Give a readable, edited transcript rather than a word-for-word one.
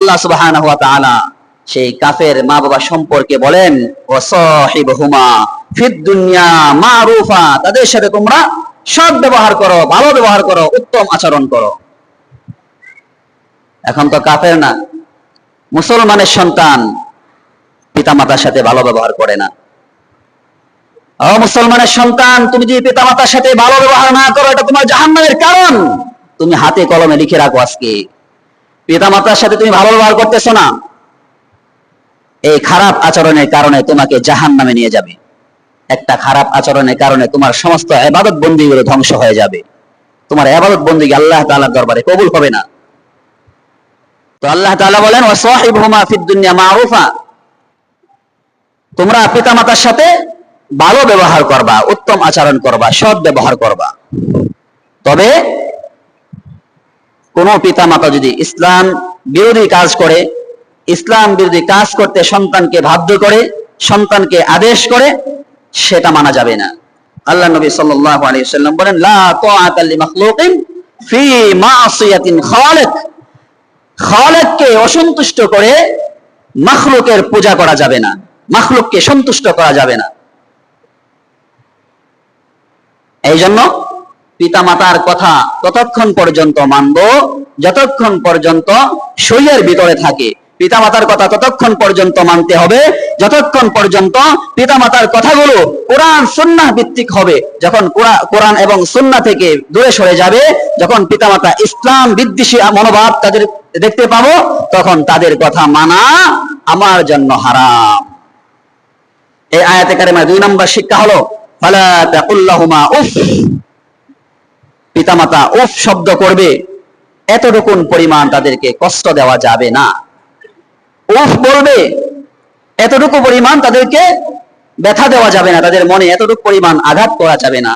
আল্লাহ সুবহানাহু ওয়া তাআলা সেই কাফের মা বাবা সম্পর্কে বলেন, ওয়াসাহিবহুমা ফিদ দুনিয়া মারুফা, তাদের সাথে তোমরা সৎ ব্যবহার করো, ভালো ব্যবহার করো, উত্তম আচরণ করো। এখন তো কাফের না, মুসলমানের সন্তান পিতামাতার সাথে ভালো ব্যবহার করে না। ও মুসলমানের সন্তান, তুমি যদি পিতামাতার সাথে ভালো ব্যবহার না করো, এটা তোমার জাহান্নামের কারণ। তুমি হাতে কলমে লিখে রাখো, আজকে পিতামাতার সাথে তুমি ভালো ব্যবহার করতেছো না, এই খারাপ আচরণের কারণে তোমাকে জাহান্নামে নিয়ে যাবে। একটা খারাপ আচরণের কারণে তোমার সমস্ত ইবাদত বন্দেগীগুলো ধ্বংস হয়ে যাবে। তোমার ইবাদত বন্দেগী আল্লাহ তাআলার দরবারে কবুল হবে না। তো আল্লাহ তাআলা বলেন, ওয়াসাহিবহুমা ফিদ দুনিয়া মারুফা, তোমরা পিতামাতার সাথে ভালো ব্যবহার করবা, উত্তম আচরণ করবা, সৎ ব্যবহার করবা। তবে কোন পিতামাতা যদি ইসলাম বিরোধী কাজ করে, ইসলাম বিরোধী কাজ করতে সন্তানকে বাধ্য করে, সন্তানকে আদেশ করে, সেটা মানা যাবে না। আল্লাহ নবী সাল্লাল্লাহু আলাইহি ওয়াসাল্লাম বলেন, লা তাআতা লিমাখলুকিন ফি মাসিয়াতিন খালিক, খালিককে অসন্তুষ্ট করে মাখলুকের পূজা করা যাবে না, মাখলুককে সন্তুষ্ট করা যাবে না। এই জন্য পিতামাতার কথা ততক্ষণ পর্যন্ত মানব যতক্ষণ পর্যন্ত শরীরের ভিতরে থাকে। পিতামাতার কথা ততক্ষণ পর্যন্ত মানতে হবে যতক্ষণ পর্যন্ত পিতামাতার কথাগুলো কোরআন সুন্নাহ ভিত্তিক হবে। যখন কোরআন এবং সুন্নাহ থেকে দূরে সরে যাবে, যখন পিতামাতা ইসলাম বিদ্বেষী মনোভাব তাদের দেখতে পাবো, তখন তাদের কথা মানা আমার জন্য হারাম। এই আয়াতে কারিমা 2 নম্বর শিক্ষা হলো, ফালা তাকুল লাহুমা উফ, পিতামাতা উফ শব্দ করবে, এতটুকু পরিমাণ তাদেরকে কষ্ট দেওয়া যাবে না। উফ বলবে, এতটুকু পরিমাণ তাদেরকে ব্যথা দেওয়া যাবে না, তাদের মনে এতটুকু পরিমাণ আঘাত করা যাবে না।